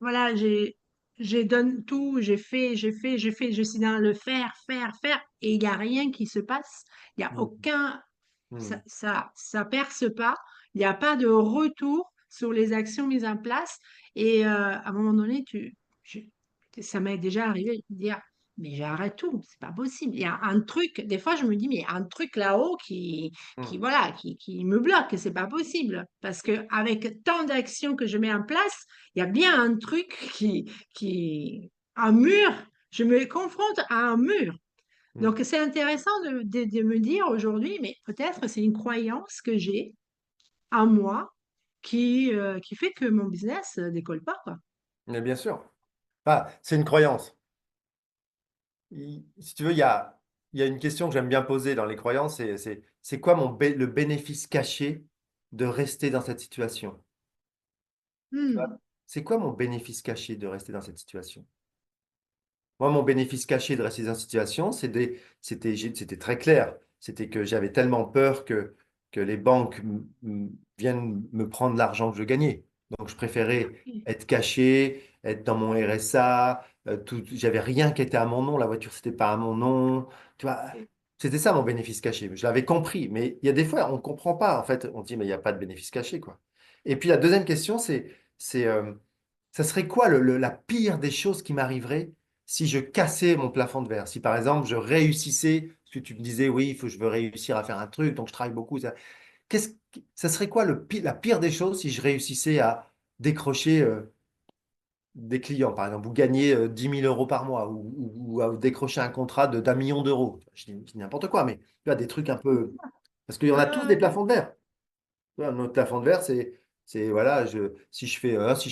voilà, je donne tout, j'ai fait, je suis dans le faire, faire, faire, et il n'y a rien qui se passe. Il n'y a Hmm. aucun, Hmm. ça perce pas. Il n'y a pas de retour sur les actions mises en place. Et à un moment donné, ça m'est déjà arrivé de dire, mais j'arrête tout, c'est pas possible. Il y a un truc, des fois je me dis, mais il y a un truc là-haut Hmm. voilà, qui me bloque, c'est pas possible. Parce que avec tant d'actions que je mets en place, il y a bien un truc un mur, je me confronte à un mur. Hmm. Donc c'est intéressant de me dire aujourd'hui, mais peut-être c'est une croyance que j'ai en moi qui fait que mon business décolle pas, quoi. Mais bien sûr. Ah, c'est une croyance. Si tu veux, il y a une question que j'aime bien poser dans les croyances, c'est quoi le bénéfice caché de rester dans cette situation? Tu vois. Hmm, C'est quoi mon bénéfice caché de rester dans cette situation? Moi, mon bénéfice caché de rester dans cette situation, c'était très clair. C'était que j'avais tellement peur que les banques viennent me prendre l'argent que je gagnais. Donc, je préférais ok, être caché, être dans mon RSA. J'avais rien qui était à mon nom. La voiture, c'était pas à mon nom. Tu vois, ok. c'était ça mon bénéfice caché. Je l'avais compris. Mais il y a des fois, on ne comprend pas. En fait, on dit, mais il n'y a pas de bénéfice caché, quoi. Et puis, la deuxième question, c'est Ça serait quoi la pire des choses qui m'arriverait si je cassais mon plafond de verre? Si par exemple je réussissais, parce que tu me disais, oui, je veux réussir à faire un truc, donc je travaille beaucoup. Ça serait quoi la pire des choses si je réussissais à décrocher des clients, par exemple, ou gagner 10 000 euros par mois, ou à décrocher un contrat d'un million d'euros? Je dis n'importe quoi, mais tu vois, des trucs un peu. Parce qu'il y en a tous des Ah, plafonds de verre. Tu vois, notre plafond de verre, voilà, si je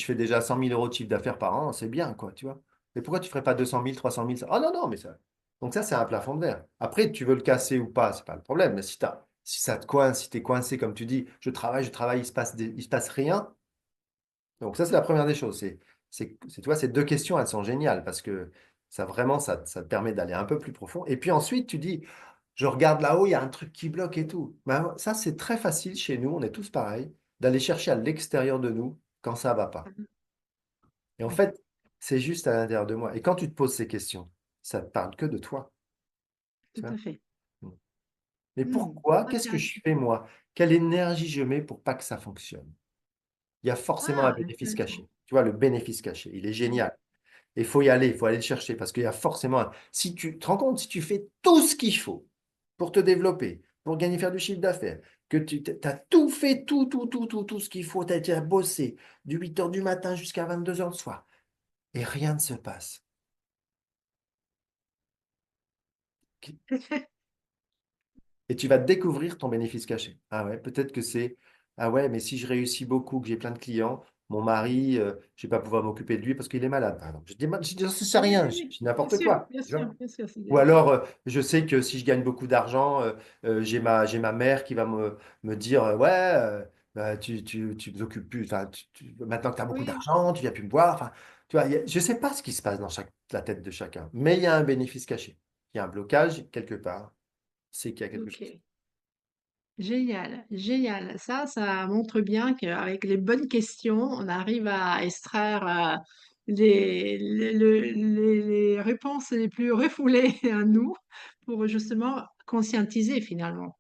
fais déjà 100 000 euros de chiffre d'affaires par an, c'est bien, quoi, tu vois. Mais pourquoi tu ne ferais pas 200 000, 300 000? Ah non, non, mais ça. Donc ça, c'est un plafond de verre. Après, tu veux le casser ou pas, c'est pas le problème. Mais si ça te coince, si tu es coincé, comme tu dis, je travaille, il se passe rien. Donc ça, c'est la première des choses. Tu vois, ces deux questions, elles sont géniales parce que ça, vraiment, ça te permet d'aller un peu plus profond. Et puis ensuite, tu dis, je regarde là-haut, il y a un truc qui bloque et tout. Ben, ça, c'est très facile chez nous, on est tous pareils, d'aller chercher à l'extérieur de nous quand ça va pas. Et en oui, fait, c'est juste à l'intérieur de moi. Et quand tu te poses ces questions, ça ne parle que de toi. Tu tout vois? à fait. Mais pourquoi? Qu'est-ce que je Intéressant. fais moi? Quelle énergie je mets pour pas que ça fonctionne? Il y a forcément un Ah, bénéfice intéressant. caché. Tu vois, le bénéfice caché, il est génial. Et il faut aller le chercher parce qu'il y a forcément Si tu te rends compte, si tu fais tout ce qu'il faut pour te développer, pour gagner, faire du chiffre d'affaires, que tu as tout fait, tout ce qu'il faut, tu as été à bosser du 8 heures du matin jusqu'à 22 heures le soir, et rien ne se passe. Et tu vas découvrir ton bénéfice caché. Ah ouais, peut-être que c'est, ah ouais, mais si je réussis beaucoup, que j'ai plein de clients, mon mari, je vais pas pouvoir m'occuper de lui parce qu'il est malade, par exemple. Je dis, sais Oui, rien, oui, je oui, dis n'importe quoi. bien Tu vois. sûr, bien sûr. Ou alors, je sais que si je gagne beaucoup d'argent, j'ai ma mère qui va me dire, ouais, bah, tu t'occupes plus, enfin, maintenant que tu as beaucoup Oui, d'argent, tu viens plus me voir. Enfin, tu vois, je ne sais pas ce qui se passe dans la tête de chacun, mais il y a un bénéfice caché. Il y a un blocage quelque part, c'est qu'il y a quelque chose. ok. Génial, génial. Ça montre bien qu'avec les bonnes questions, on arrive à extraire les réponses les plus refoulées à nous pour justement conscientiser finalement.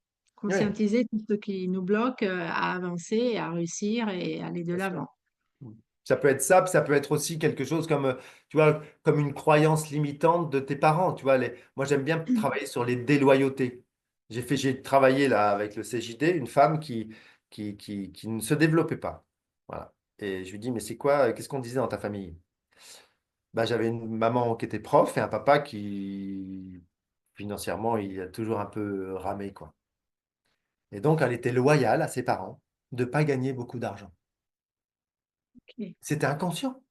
Oui, Conscientiser tout ce qui nous bloque à avancer, à réussir et aller de bien sûr. l'avant. Ça peut être ça, puis ça peut être aussi quelque chose comme, tu vois, comme une croyance limitante de tes parents. Tu vois, moi, j'aime bien travailler sur les déloyautés. J'ai travaillé là avec le CJD, une femme qui ne se développait pas. Voilà. Et je lui dis, mais c'est quoi, qu'est-ce qu'on disait dans ta famille? Bah, j'avais une maman qui était prof et un papa qui, financièrement, il a toujours un peu ramé, quoi. Et donc, elle était loyale à ses parents de ne pas gagner beaucoup d'argent. Ok. C'était inconscient.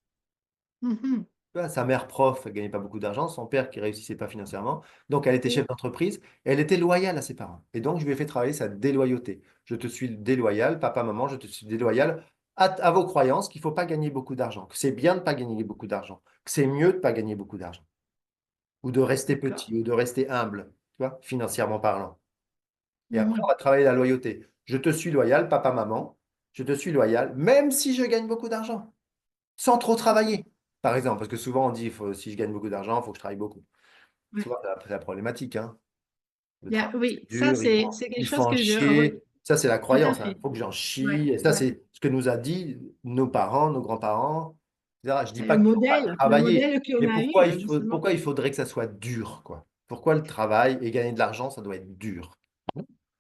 Mhm. Tu vois, sa mère prof, elle gagnait pas beaucoup d'argent, son père qui réussissait pas financièrement. Donc, elle était chef Oui. d'entreprise et elle était loyale à ses parents. Et donc, je lui ai fait travailler sa déloyauté. Je te suis déloyal, papa, maman, je te suis déloyal à vos croyances qu'il faut pas gagner beaucoup d'argent, que c'est bien de pas gagner beaucoup d'argent, que c'est mieux de pas gagner beaucoup d'argent, ou de rester D'accord. petit, ou de rester humble, tu vois, financièrement parlant. Et après, on Mhm. va travailler la loyauté. Je te suis loyal, papa, maman, je te suis loyal, même si je gagne beaucoup d'argent sans trop travailler, par exemple. Parce que souvent, on dit, si je gagne beaucoup d'argent, il faut que je travaille beaucoup. Ouais. Souvent, c'est la problématique. Hein. Le travail, Oui, c'est ça dur, c'est quelque il faut chose en que chier. Ça, c'est la tout à croyance. Il fait. faut que j'en Ouais, chie. Et ça, ouais. c'est ce que nous a dit nos parents, nos grands-parents, etc. Je dis pas qu'il ne faut pas Le travailler, modèle qu'on mais a eu, justement. pourquoi il faudrait que ça soit dur, quoi? Pourquoi le travail et gagner de l'argent, ça doit être dur?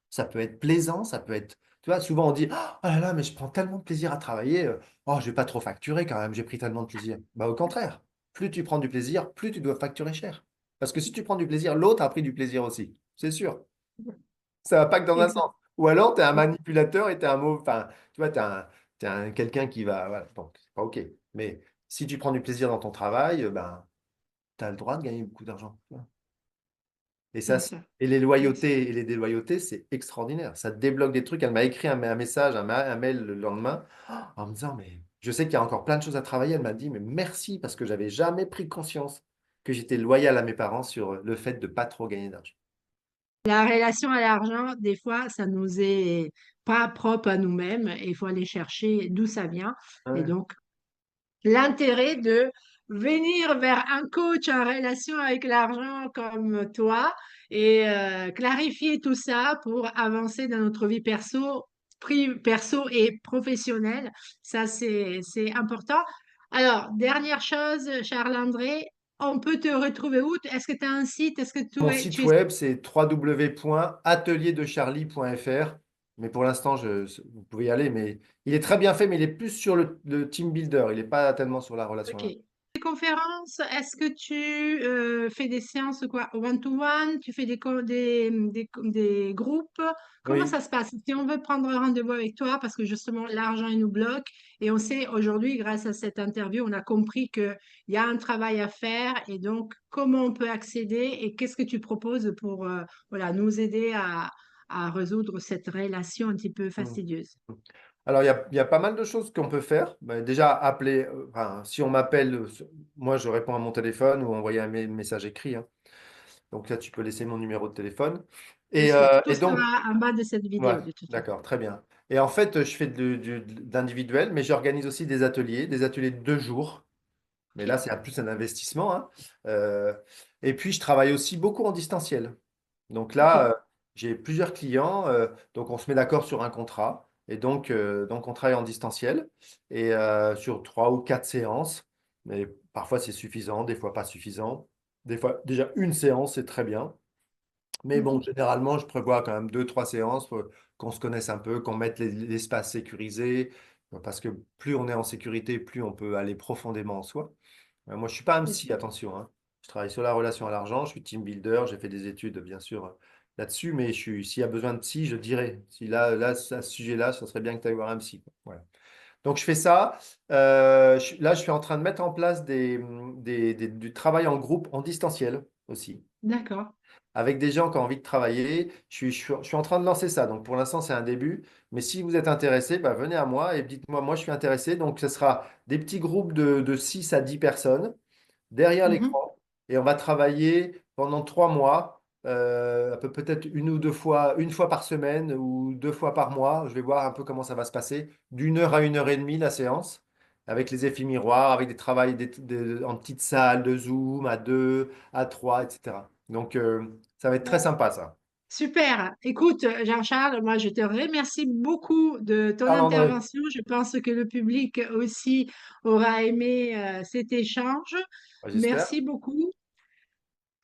Ça peut être plaisant, ça peut être. Tu vois, souvent on dit, ah là là, mais je prends tellement de plaisir à travailler. Oh, je vais pas trop facturer quand même, j'ai pris tellement de plaisir. Bah, au contraire, plus tu prends du plaisir, plus tu dois facturer cher. Parce que si tu prends du plaisir, l'autre a pris du plaisir aussi. C'est sûr. Ça va pas que dans un Exact. sens. Ou alors, tu es un manipulateur et tu es un mot. Enfin, tu vois, quelqu'un qui va. Voilà, donc, c'est pas OK. Mais si tu prends du plaisir dans ton travail, ben, tu as le droit de gagner beaucoup d'argent. Et Bien sûr, et les bien sûr. loyautés et les déloyautés, c'est extraordinaire. Ça te débloque des trucs. Elle m'a écrit un message, un mail le lendemain, en me disant, mais je sais qu'il y a encore plein de choses à travailler. Elle m'a dit, mais merci parce que j'avais jamais pris conscience que j'étais loyal à mes parents sur le fait de pas trop gagner d'argent. La relation à l'argent, des fois, ça nous est pas propre à nous-mêmes et il faut aller chercher d'où ça vient. Et Ouais, donc, l'intérêt de venir vers un coach en relation avec l'argent comme toi et clarifier tout ça pour avancer dans notre vie perso et professionnelle, ça c'est important. Alors, dernière chose, Charles-André, on peut te retrouver où? Est-ce que tu as un site? Est-ce que Mon site tu es... web, c'est www.atelierdecharlie.fr. Mais pour l'instant, vous pouvez y aller. Mais il est très bien fait, mais il est plus sur le team builder. Il n'est pas tellement sur la relation. Ok. Les conférences, est-ce que tu fais des séances quoi, one-to-one? Tu fais des groupes? Comment Oui. ça se passe? Si on veut prendre un rendez-vous avec toi, parce que justement l'argent il nous bloque, et on sait aujourd'hui, grâce à cette interview, on a compris qu'il y a un travail à faire, et donc comment on peut accéder et qu'est-ce que tu proposes pour voilà, nous aider à résoudre cette relation un petit peu Hmm. fastidieuse. Alors, il y a pas mal de choses qu'on peut faire. Bah, déjà, appeler, enfin, si on m'appelle, moi, je réponds à mon téléphone ou envoyer un message écrit, hein. Donc là, tu peux laisser mon numéro de téléphone. Et, euh, Tout et donc, sera en bas de cette ouais, vidéo de toute façon. d'accord, très bien. Et en fait, je fais de l'individuel, mais j'organise aussi des ateliers de 2 jours. Mais là, Ok. c'est plus un investissement, hein. Euh, et puis, je travaille aussi beaucoup en distanciel. Donc Ok. là, j'ai plusieurs clients. Donc, on se met d'accord sur un contrat. Et donc, on travaille en distanciel et sur 3 ou 4 séances. Mais parfois, c'est suffisant, des fois pas suffisant. Des fois, déjà, une séance, c'est très bien. Mais bon, Mhm. généralement, je prévois quand même 2, 3 séances pour qu'on se connaisse un peu, qu'on mette l'espace sécurisé. Parce que plus on est en sécurité, plus on peut aller profondément en soi. Moi, je suis pas un Bien psy, sûr. attention, hein. Je travaille sur la relation à l'argent, je suis team builder, j'ai fait des études, bien sûr, là-dessus, mais s'il y a besoin de psy, je dirais. Si là, à ce sujet-là, ce serait bien que tu ailles voir un psy, quoi. Voilà. Donc, je fais ça. Là, je suis en train de mettre en place du travail en groupe en distanciel aussi D'accord. avec des gens qui ont envie de travailler. Je suis en train de lancer ça. Donc, pour l'instant, c'est un début. Mais si vous êtes intéressé, bah, venez à moi et dites-moi, moi, je suis intéressé. Donc, ce sera des petits groupes de 6 à 10 personnes derrière Mhm. l'écran. Et on va travailler pendant 3 mois, peut-être 1 ou 2 fois, 1 fois par semaine ou 2 fois par mois. Je vais voir un peu comment ça va se passer. d'1 heure à 1 heure et demie la séance, avec les effets miroirs, avec des travails en petites salles de Zoom à 2, à 3, etc. Donc, ça va être très sympa, ça. Super. Écoute, Jean-Charles, moi, je te remercie beaucoup de ton Charles-André, intervention. Je pense que le public aussi aura aimé cet échange. j'espère. Merci beaucoup.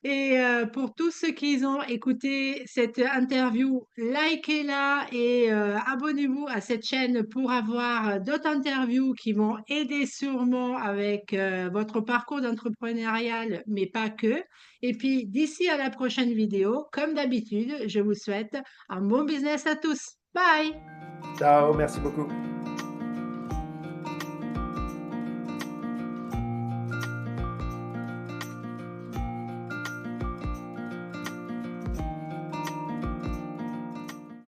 Et pour tous ceux qui ont écouté cette interview, likez-la et abonnez-vous à cette chaîne pour avoir d'autres interviews qui vont aider sûrement avec votre parcours d'entrepreneurial, mais pas que. Et puis d'ici à la prochaine vidéo, comme d'habitude, je vous souhaite un bon business à tous. Bye! Ciao, merci beaucoup.